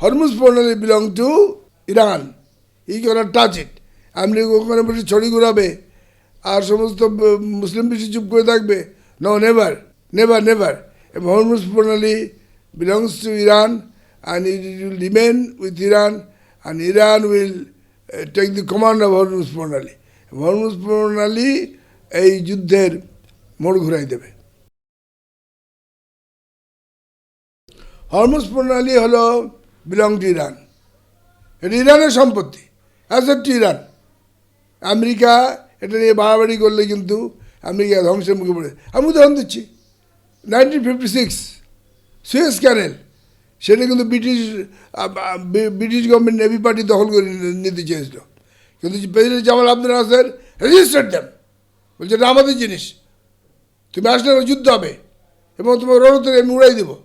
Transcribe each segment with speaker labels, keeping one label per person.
Speaker 1: Hormuz প্রণালী belong to Iran, he can't touch it. America ওখানে বসে ছড়ি ঘুরাবে আর সমস্ত মুসলিম বিশ্ব চুপ করে থাকবে? No, never, never, never. Hormuz প্রণালী belongs to Iran and it will remain with Iran, and Iran will take the command of Hormuz প্রণালী। হরমুজ প্রণালী এই যুদ্ধের মোড় ঘুরাই দেবে। হরমুজ প্রণালী হলো বিলং টু ইরান, এটা ইরানের সম্পত্তি, অ্যাসেট টু ইরান। আমেরিকা এটা নিয়ে বাড়াবাড়ি করলে কিন্তু আমেরিকা ধ্বংসের মুখে পড়ে। আমি উদাহরণ দিচ্ছি, 1956 সুয়েজ ক্যানেল, সেটা কিন্তু ব্রিটিশ গভর্নমেন্ট নেভি পার্টি দখল করে নিতে চেয়েছিল, কিন্তু প্রেসিডেন্ট জামাল আবদুল নাসের রেজিস্টার্ড দেন, বলছে এটা আমাদের জিনিস, তুমি আসলে যুদ্ধ হবে এবং তোমার রণতরী আমি উড়াই দেবো,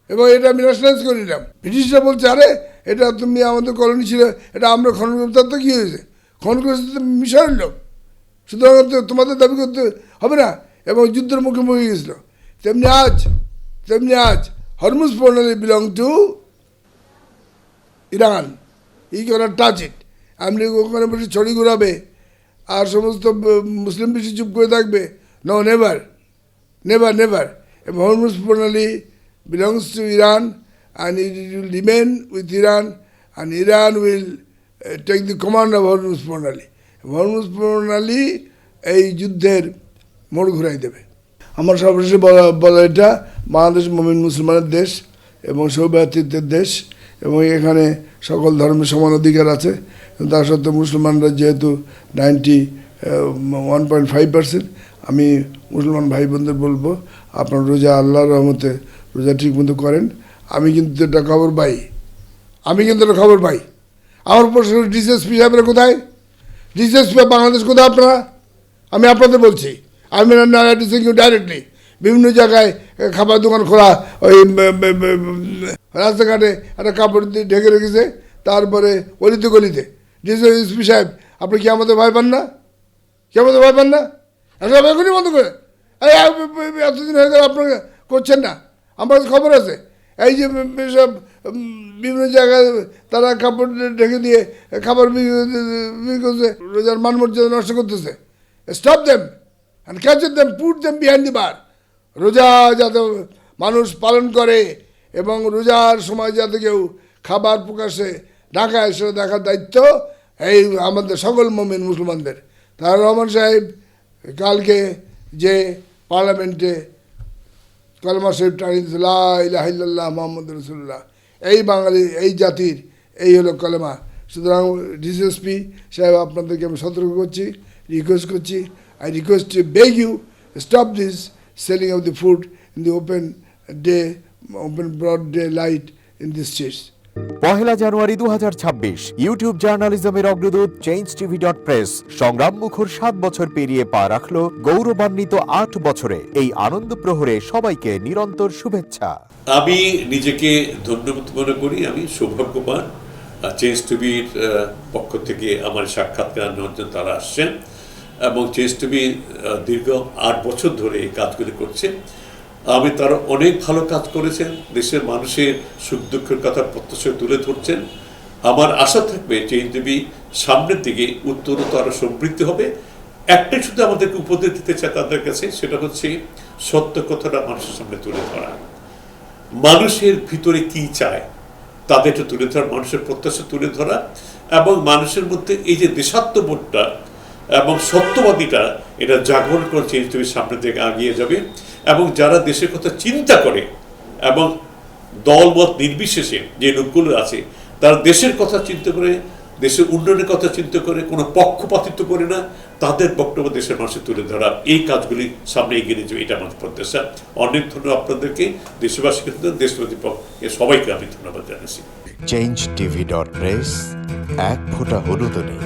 Speaker 1: এবং এটা আমি ন্যাশনালাইজ করে নিলাম। ব্রিটিশরা বলছে আরে এটা তুমি আমাদের কলোনি ছিল, এটা আমরা খনন করতে, তার তো কী হয়েছে, খনন করেছে তো মিশরের লোক, সুতরাং তোমাদের দাবি করতে হবে না, এবং যুদ্ধের মুখোমুখি গেছিল। তেমনি আজ হরমুজ প্রণালী belong to Iran, he can't touch it. America ওখানে বসে ছড়ি ঘুরাবে আর সমস্ত মুসলিম বিশ্ব চুপ করে থাকবে? No, never, never, never. Hormuz প্রণালী belongs to Iran and it will remain with Iran, and Iran will take the command of Hormuz প্রণালী। হরমুজ প্রণালী এই যুদ্ধের মোড় ঘুরাই দেবে। আমার সর্বশেষে বলা এটা বাংলাদেশ মুমিন মুসলমানের দেশ এবং সৌভ্রাতৃত্বের দেশ, এবং এখানে সকল ধর্মের সমান অধিকার আছে। তা সত্ত্বেও মুসলমানরা যেহেতু 91.5%, আমি মুসলমান ভাই বোনদের বলবো আপনার রোজা আল্লাহর রহমতে রোজা ঠিক মতো করেন। আমি কিন্তু এটা খবর পাই, আমার প্রশ্ন ডিসএসপি সাহেবরা কোথায়? ডিসএসপি বাংলাদেশ কোথায় আপনারা? আমি আপনাদের বলছি, আমি ডাইরেক্টলি বিভিন্ন জায়গায় খাবার দোকান খোলা, ওই রাস্তাঘাটে একটা কাপড় দিয়ে ঢেকে রেখেছে, তারপরে অলিতে গলিতে। ডিসএসপি সাহেব আপনি কি আমাদের ভয় পান না? সব এখনই বন্ধ করে, এতদিন হয়ে গেল আপনারা করছেন না, আমার খবর আছে। এই যে সব বিভিন্ন জায়গায় তারা কাপড় ঢেকে দিয়ে খাবার বিক্রি করছে, রোজার মান মর্যাদা নষ্ট করতেছে। Stop them and catch them, put them behind the bar. রোজা যাতে মানুষ পালন করে এবং রোজার সময় যাতে কেউ খাবার প্রকাশে না খায়, সেটা দেখার দায়িত্ব এই আমাদের সকল মুমিন মুসলমানদের। তার রহমান সাহেব কালকে যে পার্লামেন্টে কলমা শরীফ টানিয়েছে, লা ইলাহা ইল্লাল্লাহ মুহাম্মাদুর রাসূলুল্লাহ, এই বাঙালি এই জাতির এই হলো কলেমা। সুতরাং ডিসএসপি সাহেব আপনাদেরকে আমি সতর্ক করছি, রিকোয়েস্ট করছি, I request to beg you stop this selling of the food in the open broad daylight in the streets.
Speaker 2: 1 জানুয়ারি 2026 ইউটিউব জার্নালিজমের অগ্রদূত changeTV.press সংগ্রাম মুখর 7 বছর পেরিয়ে পা রাখলো গৌরবান্বিত 8 বছরে। এই আনন্দ প্রহরে সবাইকে নিরন্তর শুভেচ্ছা।
Speaker 3: আমি নিজেকে ধন্যবাদ মনে করি, আমি সৌভাগ্যবান চেঞ্জ টিভির পক্ষ থেকে আমার সাক্ষাৎকার নেওয়ার জন্য তারা আসছেন, এবং চেঞ্জ টিভি দীর্ঘ 8 বছর ধরে এই কাজগুলি করছে। আমি তারা অনেক ভালো কাজ করেছেন, দেশের মানুষের সুখ দুঃখের কথা প্রত্যক্ষ তুলে ধরছেন। আমার আশা থাকবে চেঞ্জ টিভি সামনের দিকে উত্তরোত্তর আরও সমৃদ্ধ হবে। একটাই শুধু আমাদেরকে উপদেশ দিতে চায় তাদের কাছে, সেটা হচ্ছে সত্য কথাটা মানুষের সামনে তুলে ধরা, মানুষের ভিতরে কি চায় তাদেরটা তুলে ধরা, মানুষের প্রত্যাশা তুলে ধরা, এবং মানুষের মধ্যে এই যে দেশাত্মবোধটা এবং সত্যবাদীটা এটা জাগরণ করে চেঞ্জ টিভির সামনের দিকে এগিয়ে যাবে। এবং যারা দেশের কথা চিন্তা করে এবং দলমত নির্বিশেষে যে লোকগুলো আছে, তারা দেশের কথা চিন্তা করে, দেশের উন্নয়নের কথা চিন্তা করে, কোনো পক্ষপাতিত্ব করে না, তাদের বক্তব্য দেশের মানুষে তুলে ধরা, এই কাজগুলি সামনে এগিয়ে নিয়ে যাবে, এটা আমাদের প্রত্যাশা। অনেক ধন্যবাদ আপনাদেরকে, দেশবাসীকে, দেশবাসী সবাইকে আমি ধন্যবাদ জানাচ্ছি।
Speaker 2: changeTV.press এক ফোঁটা হলুদ নেই।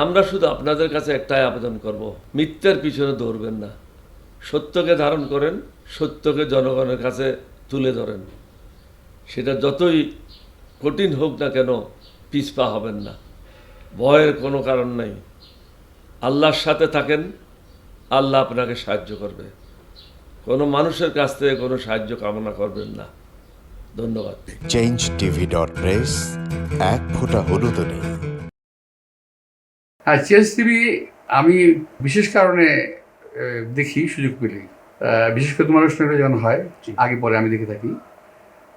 Speaker 4: আমরা শুধু আপনাদের কাছে একটাই আবেদন করব, মিথ্যার পিছনে দৌড়বেন না, সত্যকে ধারণ করেন, সত্যকে জনগণের কাছে তুলে ধরেন। সেটা যতই কঠিন হোক না কেন পিছপা হবেন না, ভয়ের কোনো কারণ নাই। আল্লাহর সাথে থাকেন, আল্লাহ আপনাকে সাহায্য করবে। কোনো মানুষের কাছ থেকে কোনো সাহায্য কামনা করবেন না। ধন্যবাদ।
Speaker 2: changeTV.press এক ফোঁটা হলুদ নেই।
Speaker 5: হ্যাঁ, চেঞ্জ টিভি আমি বিশেষ কারণে দেখি সুযোগ পেলে, বিশেষ করে তোমার অনুষ্ঠানটা যখন হয় আগে পরে আমি দেখে থাকি,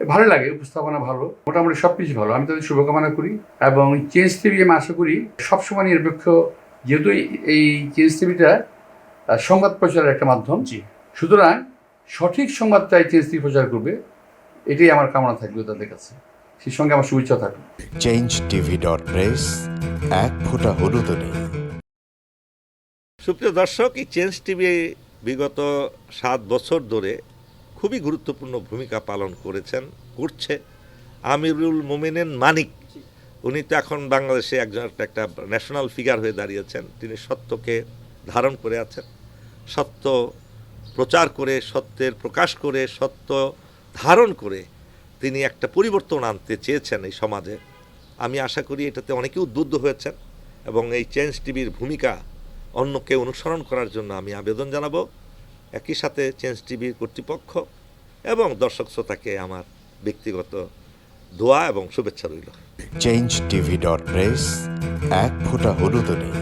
Speaker 5: ভালো লাগে, উপস্থাপনা ভালো, মোটামুটি সব কিছু ভালো। আমি তাদের শুভকামনা করি এবং চেঞ্জ টিভি আমি আশা করি সবসময় নিরপেক্ষ, যেহেতু এই চেঞ্জ টিভিটা সংবাদ প্রচারের একটা মাধ্যম, সুতরাং সঠিক সংবাদটাই চেঞ্জ টিভি প্রচার করবে, এটাই আমার কামনা থাকবে তাদের কাছে, সেই সঙ্গে আমার শুভেচ্ছা থাকবে।
Speaker 2: changeTV.press এক ফোঁটা হলুদ নেই।
Speaker 6: সুপ্রিয় দর্শক, এই চেঞ্জ টিভি বিগত 7 বছর ধরে খুবই গুরুত্বপূর্ণ ভূমিকা পালন করছে আমিরুল মোমিনিন মানিক। উনি তো এখন বাংলাদেশে একটা ন্যাশনাল ফিগার হয়ে দাঁড়িয়েছেন। তিনি সত্যকে ধারণ করে আছেন, সত্য প্রচার করে, সত্যের প্রকাশ করে, সত্য ধারণ করে তিনি একটা পরিবর্তন আনতে চেয়েছেন এই সমাজে। আমি আশা করি এটাতে অনেকে উদ্বুদ্ধ হয়েছেন এবং এই চেঞ্জ টিভির ভূমিকা অন্যকে অনুসরণ করার জন্য আমি আবেদন জানাবো। একই সাথে চেঞ্জ টিভির কর্তৃপক্ষ এবং দর্শক শ্রোতাকে আমার ব্যক্তিগত দোয়া এবং শুভেচ্ছা রইল।
Speaker 2: changeTV.press এক ফোঁটা হলুদ নেই।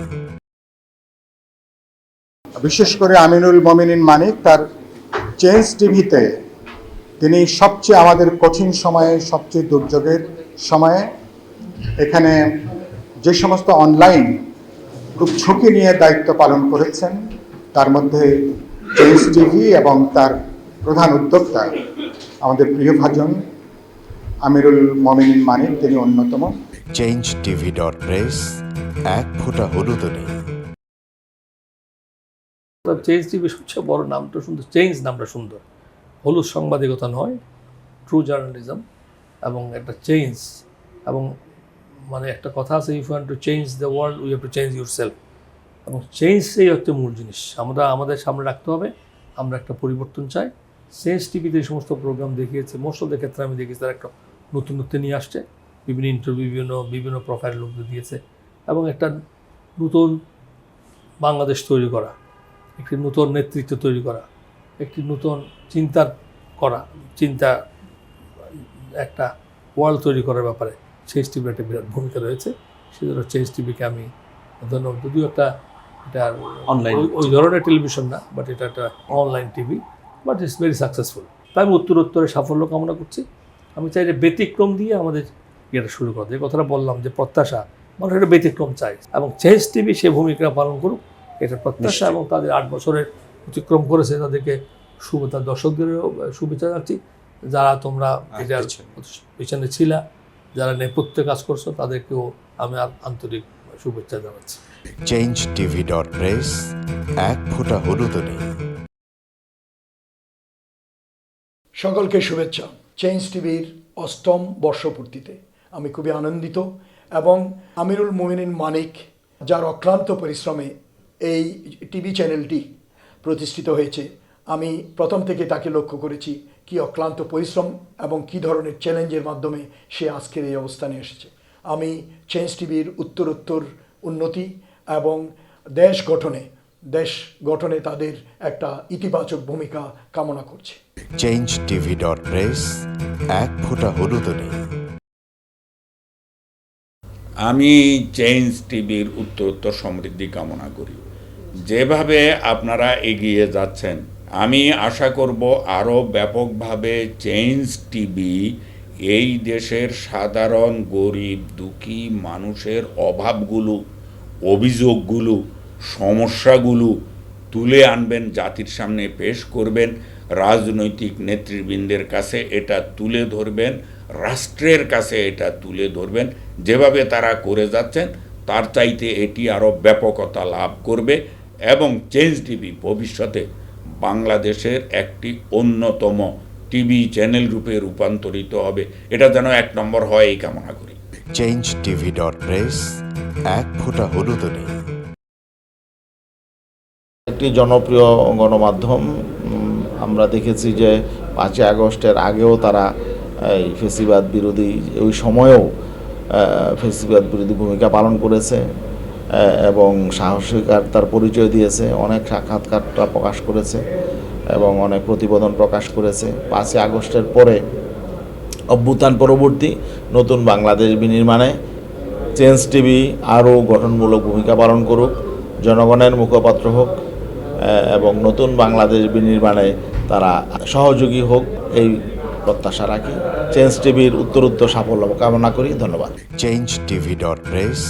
Speaker 7: বিশেষ করে আমিনুল মোমিনিন মানিক তার চেঞ্জ টিভিতে তিনি সবচেয়ে আমাদের কঠিন সময়ে, সবচেয়ে দুর্যোগের সময়ে এখানে যে সমস্ত অনলাইন খুব ঝুঁকি নিয়ে দায়িত্ব পালন করেছেন, তার মধ্যে চেঞ্জ টিভি এবং তার প্রধান উদ্যোক্তা আমাদের প্রিয় ভাজন আমিরুল মোমিনিন মানিক, তিনি অন্যতম।
Speaker 2: changeTV.press এক ফোঁটা হলুদ নেই।
Speaker 8: চেঞ্জ টিভি সবচেয়ে বড় নামটা সুন্দর, চেঞ্জ নামটা সুন্দর, হলুদ সাংবাদিকতা নয়, ট্রু জার্নালিজম এবং একটা চেঞ্জ, এবং মানে একটা কথা আছে, if you want to change the world we have to change yourself, এবং চেঞ্জটাই হচ্ছে মূল জিনিস। আমরা আমাদের সামনে রাখতে হবে, আমরা একটা পরিবর্তন চাই। চেঞ্জ টিভিতে এই সমস্ত প্রোগ্রাম দেখিয়েছে, মোস্ট অফ দ্য ক্ষেত্রে আমি দেখেছি তারা একটা নতুনত্ব নিয়ে আসছে, বিভিন্ন ইন্টারভিউ, বিভিন্ন প্রোফাইল লোকদের দিয়েছে, এবং একটা নতুন বাংলাদেশ তৈরি করা, একটি নতুন নেতৃত্ব তৈরি করা, একটি নতুন চিন্তা একটা ওয়ার্ল্ড তৈরি করার ব্যাপারে চেঞ্জ টিভির একটা বিরাট ভূমিকা রয়েছে। সেজন্য চেঞ্জ টিভিকে আমি ধন্যবাদ। যদিও এটা অনলাইন ওই ধরনের টেলিভিশন না, বাট এটা একটা online TV, but it's very successful. তাই আমি উত্তরোত্তরে সাফল্য কামনা করছি। আমি চাই যে ব্যতিক্রম দিয়ে আমাদের ইয়েটা শুরু করতে, যে কথাটা বললাম যে প্রত্যাশা, মানুষ একটা ব্যতিক্রম চাই, এবং চেঞ্জ টিভি সে ভূমিকা পালন করুক, এটা প্রত্যাশা। এবং তাদের 8 বছরের অতিক্রম করেছে, তাদেরকে তার দর্শকদেরও শুভেচ্ছা জানাচ্ছি। যারা তোমরা এটার পিছনে ছিলা, যারা নেপথ্যে কাজ করছো, তাদেরকেও আমি আন্তরিক শুভেচ্ছা জানাচ্ছি।
Speaker 2: changeTV.press এক ফোঁটা হলুদ নেই।
Speaker 9: সকলকে শুভেচ্ছা। চেঞ্জ টিভির 8ম বর্ষপূর্তিতে আমি খুবই আনন্দিত, এবং আমিরুল মোমিনিন মানিক, যার অক্লান্ত পরিশ্রমে এই টিভি চ্যানেলটি প্রতিষ্ঠিত হয়েছে, আমি প্রথম থেকে তাকে লক্ষ্য করেছি কি অক্লান্ত পরিশ্রম এবং কি ধরনের চ্যালেঞ্জের মাধ্যমে সে আজকের এই অবস্থানে এসেছে। আমি চেঞ্জ টিভির উত্তরোত্তর উন্নতি এবং দেশ গঠনে তাদের একটা ইতিবাচক ভূমিকা কামনা করছি।
Speaker 2: changeTV.press এক ফোঁটা হলুদ নেই।
Speaker 10: আমি চেঞ্জ টিভির উত্তরোত্তর সমৃদ্ধি কামনা করি। যেভাবে আপনারা এগিয়ে যাচ্ছেন, আমি আশা করব আরও ব্যাপকভাবে চেঞ্জ টিভি এই দেশের সাধারণ গরিব দুঃখী মানুষের অভাবগুলো, অভিযোগগুলো, সমস্যাগুলো তুলে আনবেন, জাতির সামনে পেশ করবেন, রাজনৈতিক নেতৃবৃন্দের কাছে এটা তুলে ধরবেন, রাষ্ট্রের কাছে এটা তুলে ধরবেন। যেভাবে তারা করে যাচ্ছেন তার চাইতে এটি আরও ব্যাপকতা লাভ করবে এবং চেঞ্জ টিভি ভবিষ্যতে বাংলাদেশের একটি অন্যতম টিভি চ্যানেল রূপে রূপান্তরিত হবে। এটা যেন 1 নম্বর হয়, এই কামনা করি।
Speaker 2: changeTV.press এক ফোঁটা হলুদ নেই।
Speaker 11: একটি জনপ্রিয় গণমাধ্যম। আমরা দেখেছি যে 5ই আগস্টের আগেও তারা এই ফেসিবাদ বিরোধী, ওই সময়েও ফেসিবাদ বিরোধী ভূমিকা পালন করেছে এবং সাহসিকতার পরিচয় দিয়েছে, অনেক সাক্ষাৎকারটা প্রকাশ করেছে এবং অনেক প্রতিবেদন প্রকাশ করেছে। 5ই আগস্টের পরে অভ্যুত্থান পরবর্তী নতুন বাংলাদেশ বিনির্মাণে চেঞ্জ টিভি আরও গঠনমূলক ভূমিকা পালন করুক, জনগণের মুখপাত্র হোক এবং নতুন বাংলাদেশ বিনির্মাণে তারা সহযোগী হোক, এই প্রত্যাশা রাখি। চেঞ্জ টিভির উত্তরোত্তর সাফল্য কামনা করি। ধন্যবাদ।
Speaker 2: changeTV.press